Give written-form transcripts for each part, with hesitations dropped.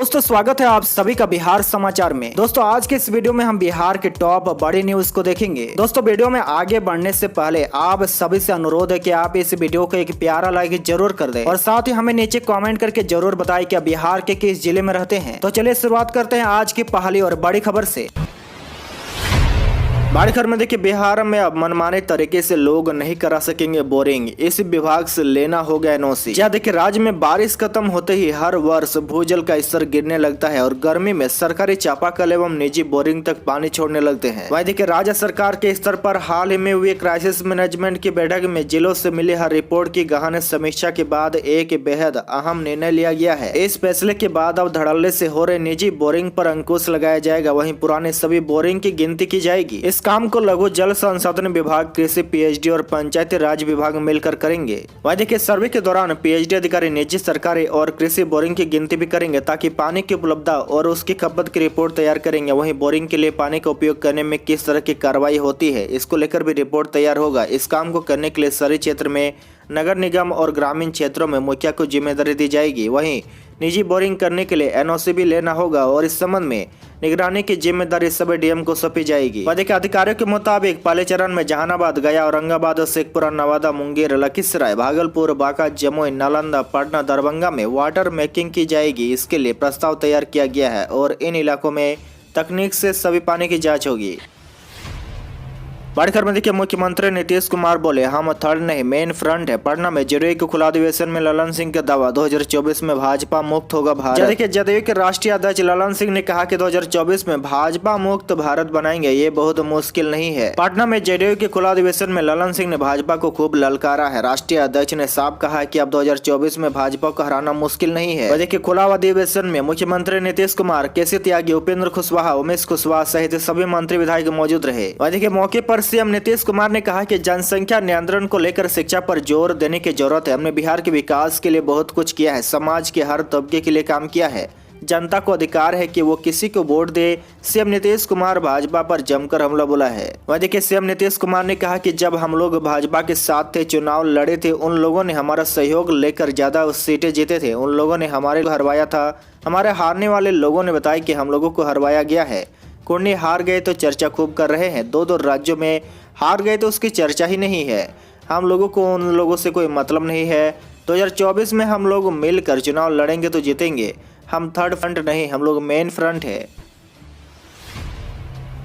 दोस्तों स्वागत है आप सभी का बिहार समाचार में। दोस्तों आज के इस वीडियो में हम बिहार के टॉप बड़ी न्यूज को देखेंगे। दोस्तों वीडियो में आगे बढ़ने से पहले आप सभी से अनुरोध है कि आप इस वीडियो को एक प्यारा लाइक जरूर कर दें और साथ ही हमें नीचे कमेंट करके जरूर बताएं कि आप बिहार के किस जिले में रहते हैं। तो चलिए शुरुआत करते हैं आज की पहली और बड़ी खबर से। बड़ी खबर में देखिए, बिहार में अब मनमाने तरीके से लोग नहीं करा सकेंगे बोरिंग, इस विभाग से लेना होगा एनओसी। जी देखिए, राज्य में बारिश खत्म होते ही हर वर्ष भूजल का स्तर गिरने लगता है और गर्मी में सरकारी चापाकल एवं निजी बोरिंग तक पानी छोड़ने लगते हैं। वहीं देखिए, राज्य सरकार के स्तर पर हाल ही में हुई क्राइसिस मैनेजमेंट की बैठक में जिलों से मिली हर रिपोर्ट की गहन समीक्षा के बाद एक बेहद अहम निर्णय लिया गया है। इस फैसले के बाद अब धड़ल्ले से हो रहे निजी बोरिंग पर अंकुश लगाया जाएगा, वहीं पुराने सभी बोरिंग की गिनती की जाएगी। इस काम को लघु जल संसाधन विभाग, कृषि, पीएचडी और पंचायती राज विभाग मिलकर करेंगे। वहीं देखिए, सर्वे के दौरान पीएचडी अधिकारी निजी, सरकारी और कृषि बोरिंग की गिनती भी करेंगे ताकि पानी की उपलब्धता और उसकी खपत की रिपोर्ट तैयार करेंगे। वहीं बोरिंग के लिए पानी का उपयोग करने में किस तरह की कार्रवाई होती है, इसको लेकर भी रिपोर्ट तैयार होगा। इस काम को करने के लिए शहरी क्षेत्र में नगर निगम और ग्रामीण क्षेत्रों में मुखिया को जिम्मेदारी दी जाएगी। वहीं निजी बोरिंग करने के लिए एनओसी भी लेना होगा और इस संबंध में निगरानी की जिम्मेदारी सभी डीएम को सौंपी जाएगी। वहीं अधिकारियों के मुताबिक पहले चरण में जहानाबाद, गया, औरंगाबाद, शेखपुरा, नवादा, मुंगेर, लखीसराय, भागलपुर, बांका, जमुई, नालंदा, पटना, दरभंगा में वाटर मेकिंग की जाएगी। इसके लिए प्रस्ताव तैयार किया गया है और इन इलाकों में तकनीक से सभी पानी की जाँच होगी। बड़ी खबर में देखिए, मुख्यमंत्री नीतीश कुमार बोले, हम थर्ड नहीं मेन फ्रंट है। पटना में जदयू के खुला अधिवेशन में ललन सिंह का दावा, 2024 में भाजपा मुक्त होगा भारत। देखिए, जदयू के राष्ट्रीय अध्यक्ष ललन सिंह ने कहा कि 2024 में भाजपा मुक्त भारत बनाएंगे, ये बहुत मुश्किल नहीं है। पटना में जदयू के खुला अधिवेशन में ललन सिंह ने भाजपा को खूब ललकारा है। राष्ट्रीय अध्यक्ष ने साफ कहा है कि अब 2024 में भाजपा को हराना मुश्किल नहीं है। देखिए, खुला अधिवेशन में मुख्यमंत्री नीतीश कुमार, केसी त्यागी, उपेंद्र कुशवाहा, उमेश कुशवाहा सहित सभी मंत्री विधायक मौजूद रहे। देखिए, मौके पर सीएम नीतीश कुमार ने कहा कि जनसंख्या नियंत्रण को लेकर शिक्षा पर जोर देने की जरूरत है। हमने बिहार के विकास के लिए बहुत कुछ किया है, समाज के हर तबके के लिए काम किया है। जनता को अधिकार है कि वो किसी को वोट दे। सीएम नीतीश कुमार भाजपा पर जमकर हमला बोला है। वहीं देखिए, सीएम नीतीश कुमार ने कहा कि जब हम लोग भाजपा के साथ थे, चुनाव लड़े थे, उन लोगों ने हमारा सहयोग लेकर ज्यादा सीटें जीते थे, उन लोगों ने हमारे को हरवाया था। हमारे हारने वाले लोगों ने बताया कि हम लोगों को हरवाया गया है। कुर्नी हार गए तो चर्चा खूब कर रहे हैं, दो राज्यों में हार गए तो उसकी चर्चा ही नहीं है। हम लोगों को उन लोगों से कोई मतलब नहीं है। 2024 में हम लोग मिलकर चुनाव लड़ेंगे तो जीतेंगे। हम थर्ड फ्रंट नहीं, हम लोग मेन फ्रंट है।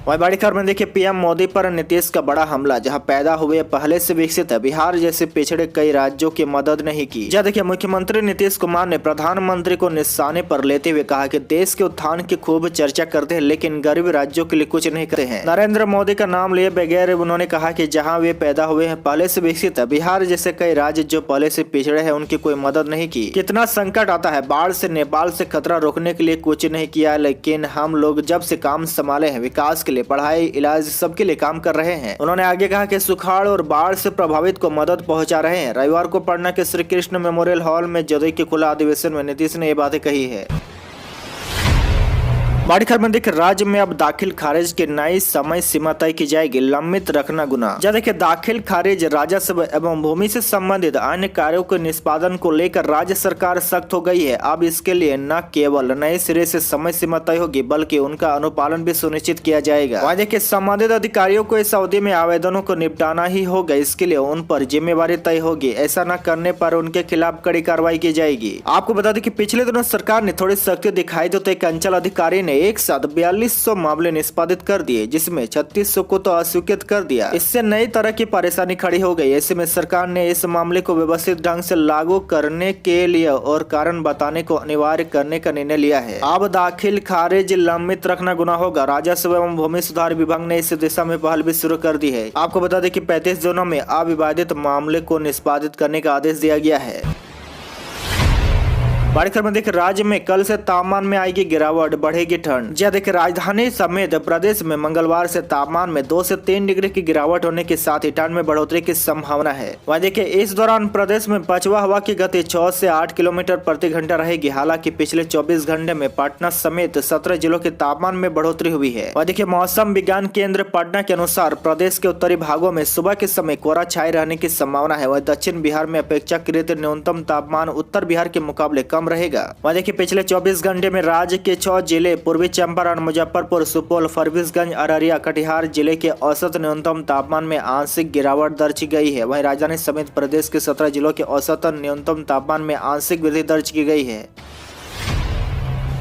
वहीं बड़ी खबर में देखिए, पीएम मोदी पर नीतीश का बड़ा हमला, जहां पैदा हुए पहले से विकसित है बिहार जैसे पिछड़े कई राज्यों की मदद नहीं की। जहां देखिए, मुख्यमंत्री नीतीश कुमार ने प्रधानमंत्री को निशाने पर लेते हुए कहा कि देश के उत्थान की खूब चर्चा करते हैं लेकिन गरीब राज्यों के लिए कुछ नहीं करते हैं। नरेंद्र मोदी का नाम लिए बगैर उन्होंने कहा कि जहाँ वे पैदा हुए हैं पहले से विकसित है बिहार जैसे कई राज्य जो पहले से पिछड़े हैं उनकी कोई मदद नहीं की। कितना संकट आता है, बाढ़ से नेपाल से खतरा रोकने के लिए कुछ नहीं किया, लेकिन हम लोग जब से काम संभाले हैं विकास के लिए, पढ़ाई, इलाज सबके लिए काम कर रहे हैं। उन्होंने आगे कहा कि सुखाड़ और बाढ़ से प्रभावित को मदद पहुंचा रहे हैं। रविवार को पटना के श्री कृष्ण मेमोरियल हॉल में जदयू के खुला अधिवेशन में नीतीश ने ये बातें कही है। बड़ी खबर में देखिए, राज्य में अब दाखिल खारिज की नई समय सीमा तय की जाएगी, लंबित रखना गुना। जब देखिए, दाखिल खारिज, राजस्व एवं भूमि से संबंधित अन्य कार्यों के निष्पादन को लेकर राज्य सरकार सख्त हो गई है। अब इसके लिए न केवल नए सिरे से समय सीमा तय होगी बल्कि उनका अनुपालन भी सुनिश्चित किया जाएगा। वहीं देखिए, संबंधित अधिकारियों को इस अवधि में आवेदनों को निपटाना ही होगा, इसके लिए उन पर जिम्मेवारी तय होगी। ऐसा न करने पर उनके खिलाफ कड़ी कार्रवाई की जाएगी। आपको बता दें कि पिछले दिनों सरकार ने थोड़ी सख्ती दिखाई तो एक अंचल अधिकारी ने एक साथ 4200 मामले निष्पादित कर दिए, जिसमें 3600 को तो अस्वीकृत कर दिया। इससे नई तरह की परेशानी खड़ी हो गई। ऐसे में सरकार ने इस मामले को व्यवस्थित ढंग से लागू करने के लिए और कारण बताने को अनिवार्य करने का निर्णय लिया है। अब दाखिल खारिज लंबित रखना गुना होगा। राजस्व एवं भूमि सुधार विभाग ने इस दिशा में पहल भी शुरू कर दी है। आपको बता दें कि 35 जोनों में अविवादित मामले को निष्पादित करने का आदेश दिया गया है। बड़ी खबर में देखिए, राज्य में कल से तापमान में आएगी गिरावट, बढ़ेगी ठंड। जी देखिए, राजधानी समेत प्रदेश में मंगलवार से तापमान में 2 से 3 डिग्री की गिरावट होने के साथ ही ठंड में बढ़ोतरी की संभावना है। वहीं देखिए, इस दौरान प्रदेश में पछुआ हवा की गति 6 से 8 किलोमीटर प्रति घंटा रहेगी। हालांकि पिछले 24 घंटे में पटना समेत 17 जिलों के तापमान में बढ़ोतरी हुई है। वहीं देखिए, मौसम विज्ञान केंद्र पटना के अनुसार प्रदेश के उत्तरी भागों में सुबह के समय कोहरा छाये रहने की संभावना है। वहीं दक्षिण बिहार में अपेक्षाकृत न्यूनतम तापमान उत्तर बिहार के मुकाबले कम कम रहेगा। वहाँ देखिए पिछले 24 घंटे में राज्य के 6 जिले पूर्वी चंपारण, मुजफ्फरपुर, सुपौल, फरबिसगंज, अररिया, कटिहार जिले के औसत न्यूनतम तापमान में आंशिक गिरावट दर्ज की गई है। वहीं राजधानी समेत प्रदेश के 17 जिलों के औसत न्यूनतम तापमान में आंशिक वृद्धि दर्ज की गई है।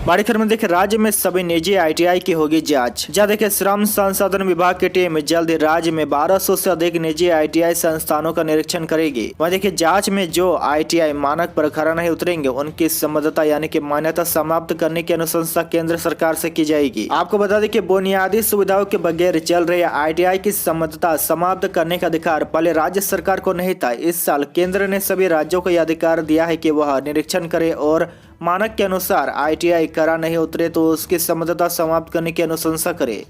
बड़ी खबर में देखिए राज्य में सभी निजी ITI की होगी जांच। जहाँ देखिए श्रम संसाधन विभाग की टीम जल्द ही राज्य में 1200 से अधिक निजी ITI संस्थानों का निरीक्षण करेगी। वहाँ देखिए जांच में जो ITI मानक पर खरा नहीं उतरेंगे उनकी संबद्धता यानी कि मान्यता समाप्त करने की अनुशंसा केंद्र सरकार से की जाएगी। आपको बता दें कि बुनियादी सुविधाओं के बगैर चल रहे ITI की संबद्धता समाप्त करने का अधिकार पहले राज्य सरकार को नहीं था। इस साल केंद्र ने सभी राज्यों को यह अधिकार दिया है कि वह निरीक्षण करे और मानक के अनुसार ITI करा नहीं उतरे तो उसकी संबद्धता समाप्त करने की अनुशंसा करे।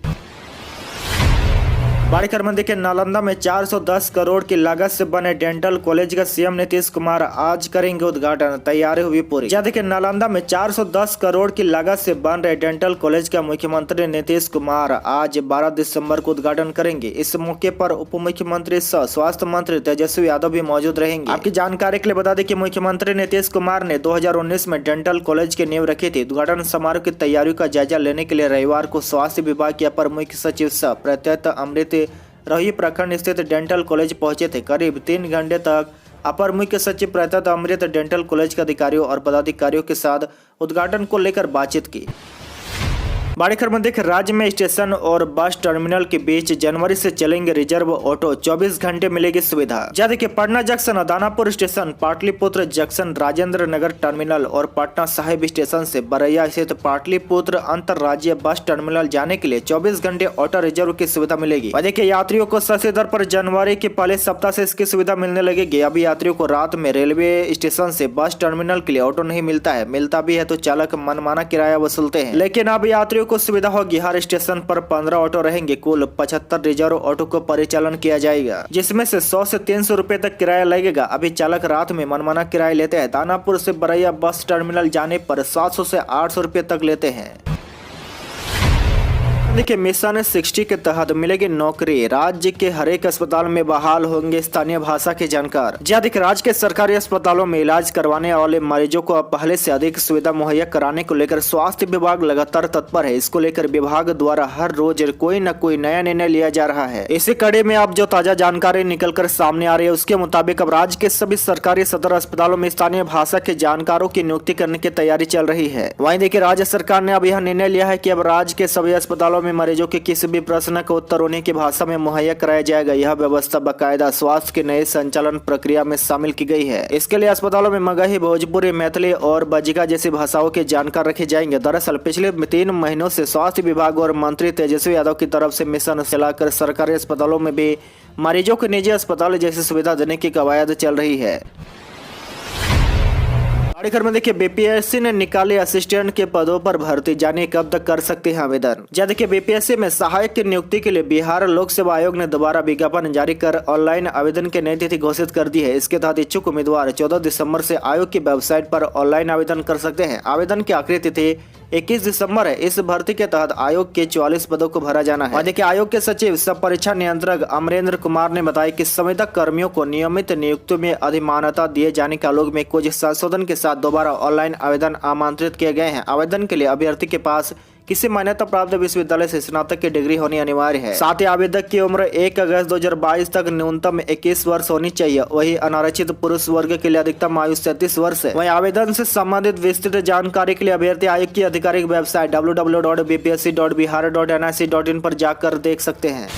बड़ी खबर में देखिए नालंदा में 410 करोड़ की लागत से बने डेंटल कॉलेज का CM नीतीश कुमार आज करेंगे उद्घाटन, तैयारी हुई पूरी। जहाँ देखिए नालंदा में 410 करोड़ की लागत से बन रहे डेंटल कॉलेज का मुख्यमंत्री नीतीश कुमार आज 12 दिसंबर को उद्घाटन करेंगे। इस मौके पर उप मुख्यमंत्री सह स्वास्थ्य मंत्री तेजस्वी यादव भी मौजूद रहेंगे। आपकी जानकारी के लिए बता दें कि मुख्यमंत्री नीतीश कुमार ने 2019 में डेंटल कॉलेज की नींव रखी थी। उद्घाटन समारोह की तैयारियों का जायजा लेने के लिए रविवार को स्वास्थ्य विभाग के अपर मुख्य सचिव सह प्रत्येक अमृत रही प्रखंड स्थित डेंटल कॉलेज पहुंचे थे। करीब 3 घंटे तक अपर मुख्य सचिव प्रत्येक अमृत डेंटल कॉलेज के अधिकारियों और पदाधिकारियों के साथ उद्घाटन को लेकर बातचीत की। बड़ी खबर में देखिए राज्य में स्टेशन और बस टर्मिनल के बीच जनवरी से चलेंगे रिजर्व ऑटो, 24 घंटे मिलेगी सुविधा। जहाँ देखिए Patna junction, Danapur station, Pataliputra junction, Rajendra Nagar terminal और पटना साहिब स्टेशन से बरैया स्थित पाटलिपुत्र अंतरराज्यीय बस टर्मिनल जाने के लिए 24 घंटे ऑटो रिजर्व की सुविधा मिलेगी। और देखिए यात्रियों को सस्ते दर पर जनवरी के पहले सप्ताह से इसकी सुविधा मिलने लगेगी। अभी यात्रियों को रात में रेलवे स्टेशन से बस टर्मिनल के लिए ऑटो नहीं मिलता है, मिलता भी है तो चालक मनमाना किराया वसूलते हैं। लेकिन अब यात्रियों को सुविधा होगी, हर स्टेशन पर 15 ऑटो रहेंगे। कुल 75 रिजर्व ऑटो को परिचालन किया जाएगा, जिसमें से 100 से 300 रुपए तक किराया लगेगा। अभी चालक रात में मनमाना किराया लेते हैं। दानापुर से बरैया बस टर्मिनल जाने पर 700 से 800 रुपए तक लेते हैं। देखिए मिशन 60 के तहत मिलेगी नौकरी, राज्य के हर एक अस्पताल में बहाल होंगे स्थानीय भाषा के जानकार। जहाँ देखिए राज्य के सरकारी अस्पतालों में इलाज करवाने वाले मरीजों को अब पहले से अधिक सुविधा मुहैया कराने को लेकर स्वास्थ्य विभाग लगातार तत्पर है। इसको लेकर विभाग द्वारा हर रोज कोई न कोई नया निर्णय लिया जा रहा है। इसी कड़ी में अब जो ताजा जानकारी निकल कर सामने आ रही है उसके मुताबिक अब राज्य के सभी सरकारी सदर अस्पतालों में स्थानीय भाषा के जानकारों की नियुक्ति करने की तैयारी चल रही है। वहीं देखिए राज्य सरकार ने अब यह निर्णय लिया है कि अब राज्य के सभी अस्पतालों में मरीजों के किसी भी प्रश्न का उत्तर उन्हीं की भाषा में मुहैया कराया जाएगा। यह व्यवस्था बाकायदा स्वास्थ्य के नए संचालन प्रक्रिया में शामिल की गई है। इसके लिए अस्पतालों में मगही, भोजपुरी, मैथिली और बजिका जैसी भाषाओं के जानकार रखे जाएंगे। दरअसल पिछले 3 महीनों से स्वास्थ्य विभाग और मंत्री तेजस्वी यादव की तरफ से मिशन चलाकर सरकारी अस्पतालों में भी मरीजों को निजी अस्पताल जैसी सुविधा देने की कवायद चल रही है। बड़ी खबर में देखिए BPSC ने निकाले असिस्टेंट के पदों पर भर्ती, जानिए कब तक कर सकते हैं आवेदन। जहाँ देखिए BPSC में सहायक की नियुक्ति के लिए बिहार लोक सेवा आयोग ने दोबारा विज्ञापन जारी कर ऑनलाइन आवेदन की नई तिथि घोषित कर दी है। इसके तहत इच्छुक उम्मीदवार 14 दिसंबर से आयोग की वेबसाइट पर ऑनलाइन आवेदन कर सकते हैं। आवेदन की आखिरी तिथि 21 दिसंबर है। इस भर्ती के तहत आयोग के 44 पदों को भरा जाना है। देखिए आयोग के सचिव सह परीक्षा नियंत्रक अमरेंद्र कुमार ने बताया कि संविदा कर्मियों को नियमित नियुक्तियों में अधिमानता दिए जाने के आलोक में कुछ संशोधन के साथ दोबारा ऑनलाइन आवेदन आमंत्रित किए गए हैं। आवेदन के लिए अभ्यर्थी के पास किसी मान्यता प्राप्त विश्वविद्यालय से स्नातक की डिग्री होनी अनिवार्य है। साथ ही आवेदक की उम्र 1 अगस्त 2022 तक न्यूनतम 21 वर्ष होनी चाहिए। वही अनारक्षित पुरुष वर्ग के लिए अधिकतम आयु 37 वर्ष है। वहीं आवेदन से संबंधित विस्तृत जानकारी के लिए अभ्यर्थी आयोग की आधिकारिक वेबसाइट www.bpsc.bihar.nic.in पर जाकर देख सकते हैं।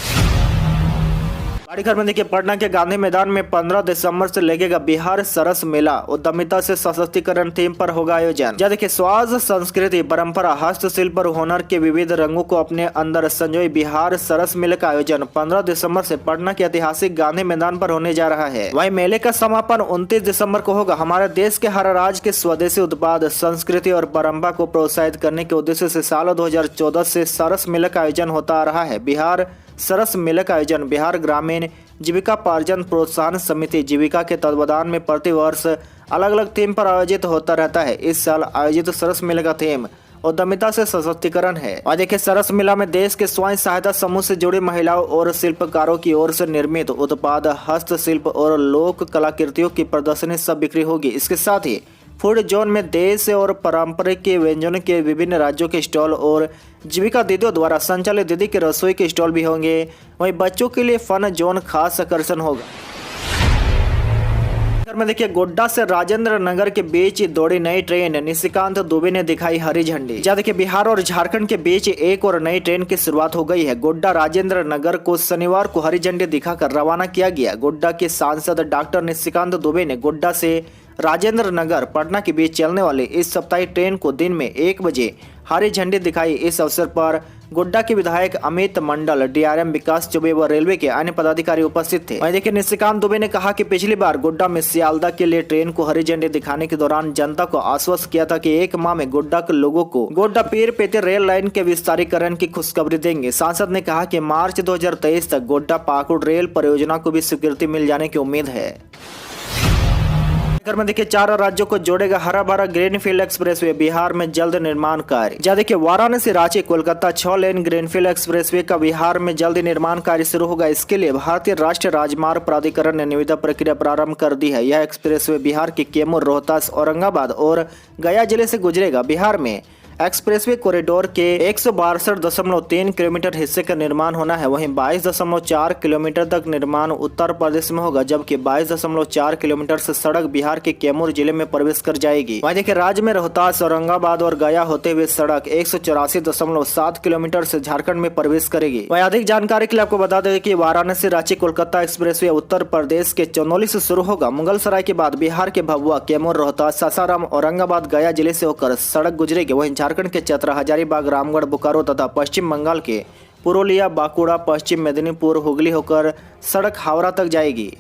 बड़ी खबर में देखिए पटना के गांधी मैदान में 15 दिसंबर से लगेगा बिहार सरस मेला। उद्यमिता से सशक्तिकरण थीम पर होगा आयोजन। जहाँ देखिए स्वास्थ्य, संस्कृति, परंपरा, हस्तशिल्प और हुनर के विविध रंगों को अपने अंदर संजोए बिहार सरस मेले का आयोजन 15 दिसंबर से पटना के ऐतिहासिक गांधी मैदान पर होने जा रहा है। वहीं मेले का समापन 29 दिसंबर को होगा। हमारे देश के हर राज्य के स्वदेशी उत्पाद, संस्कृति और परंपरा को प्रोत्साहित करने के उद्देश्य से साल 2014 से सरस मेले का आयोजन होता आ रहा है। बिहार सरस मेले का आयोजन बिहार ग्रामीण जीविका पार्जन प्रोत्साहन समिति जीविका के तत्वावधान में प्रति वर्ष अलग अलग थीम पर आयोजित होता रहता है। इस साल आयोजित सरस मेले का थीम उद्यमिता से सशक्तिकरण है। और देखिए सरस मेला में देश के स्वयं सहायता समूह से जुड़ी महिलाओं और शिल्पकारों की ओर से निर्मित उत्पाद, हस्तशिल्प और लोक कलाकृतियों की प्रदर्शनी सब बिक्री होगी। इसके साथ ही फूड जोन में देश और पारंपरिक व्यंजनों के विभिन्न राज्यों के स्टॉल और जीविका दीदियों द्वारा संचालित दीदी के रसोई के स्टॉल भी होंगे। वहीं बच्चों के लिए फन जोन खास आकर्षण होगा। में देखिए गोड्डा से राजेंद्र नगर के बीच दौड़ी नई ट्रेन, निशिकांत दुबे ने दिखाई हरी झंडी। जहाँ देखिए बिहार और झारखंड के बीच एक और नई ट्रेन की शुरुआत हो गई है। गोड्डा राजेंद्र नगर को शनिवार को हरी झंडी दिखाकर रवाना किया गया। गोड्डा के सांसद डॉक्टर निशिकांत दुबे ने गोड्डा से राजेंद्र नगर पटना के बीच चलने वाली इस सप्ताही ट्रेन को दिन में 1 बजे हरी झंडी दिखाई। इस अवसर पर गोड्डा के विधायक अमित मंडल, डीआरएम विकास चौबे व रेलवे के अन्य पदाधिकारी उपस्थित थे। वहीं देखिए निशिकांत दुबे ने कहा कि पिछली बार गोड्डा में सियालदा के लिए ट्रेन को हरी झंडी दिखाने के दौरान जनता को आश्वस्त किया था कि 1 माह में गोड्डा के लोगों को गोड्डा पीर पेते रेल लाइन के विस्तारीकरण की खुशखबरी देंगे। सांसद ने कहा कि मार्च 2023 तक गोड्डा पाकुड़ रेल परियोजना को भी स्वीकृति मिल जाने की उम्मीद है। में देखिए 4 राज्यों को जोड़ेगा हरा भरा ग्रीनफील्ड एक्सप्रेसवे, बिहार में जल्द निर्माण कार्य। जहाँ देखिए Varanasi Ranchi Kolkata 6 lane greenfield expressway का बिहार में जल्द निर्माण कार्य शुरू होगा। इसके लिए भारतीय राष्ट्रीय राजमार्ग प्राधिकरण ने निविदा प्रक्रिया प्रारंभ कर दी है। यह एक्सप्रेसवे बिहार के कैमूर, रोहतास, औरंगाबाद और गया जिले से गुजरेगा। बिहार में एक्सप्रेसवे कॉरिडोर के 162.3 किलोमीटर हिस्से का निर्माण होना है। वहीं 22.4 किलोमीटर तक निर्माण उत्तर प्रदेश में होगा, जबकि 22.4 किलोमीटर से सड़क बिहार के कैमूर जिले में प्रवेश कर जाएगी। वहीं देखिए राज्य में रोहतास, औरंगाबाद और गया होते हुए सड़क 184.7 किलोमीटर से झारखंड में प्रवेश करेगी। वहीं अधिक जानकारी के लिए आपको बता दें कि वाराणसी रांची कोलकाता एक्सप्रेसवे उत्तर प्रदेश के चंदौली से शुरू होगा। मुगलसराय के बाद बिहार के भभुआ, कैमूर, रोहतास, सासाराम, औरंगाबाद, गया जिले से होकर सड़क गुजरेगी। वहीं झारखंड के चतरा, हजारीबाग, रामगढ़, बोकारो तथा पश्चिम बंगाल के पुरुलिया, बांकुड़ा, पश्चिम मेदिनीपुर, हुगली होकर सड़क हावड़ा तक जाएगी।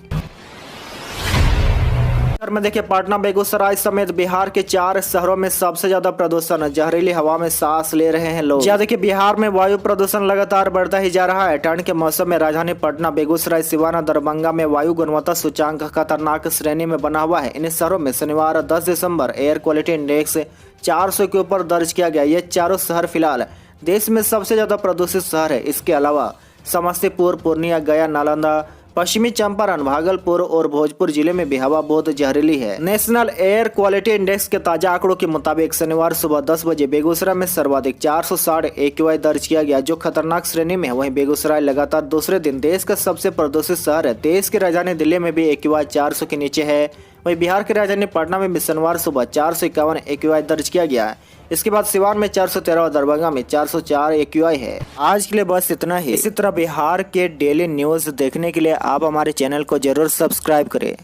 में देखिए पटना, बेगूसराय समेत बिहार के 4 शहरों में सबसे ज्यादा प्रदूषण, जहरीली हवा में सांस ले रहे हैं लोग। देखिए बिहार में वायु प्रदूषण लगातार बढ़ता ही जा रहा है। ठंड के मौसम में राजधानी पटना, बेगूसराय, सिवान, दरभंगा में वायु गुणवत्ता सूचांक खतरनाक श्रेणी में बना हुआ है। इन शहरों में शनिवार 10 दिसंबर एयर क्वालिटी इंडेक्स 400 के ऊपर दर्ज किया गया। ये चारों शहर फिलहाल देश में सबसे ज्यादा प्रदूषित शहर है। इसके अलावा समस्तीपुर, पूर्णिया, गया, नालंदा, पश्चिमी चंपारण, भागलपुर और भोजपुर जिले में भी हवा बहुत जहरीली है। नेशनल एयर क्वालिटी इंडेक्स के ताजा आंकड़ों के मुताबिक शनिवार सुबह 10 बजे बेगूसराय में सर्वाधिक 460 AQI दर्ज किया गया, जो खतरनाक श्रेणी में है। वहीं बेगूसराय लगातार दूसरे दिन देश का सबसे प्रदूषित शहर है। देश की राजधानी दिल्ली में भी AQI 400 के नीचे है। वहीं बिहार की राजधानी पटना में भी शनिवार सुबह 451 AQI दर्ज किया गया है। इसके बाद सिवान में 413 और दरभंगा में 404 AQI है। आज के लिए बस इतना ही। इसी तरह बिहार के डेली न्यूज देखने के लिए आप हमारे चैनल को जरूर सब्सक्राइब करें।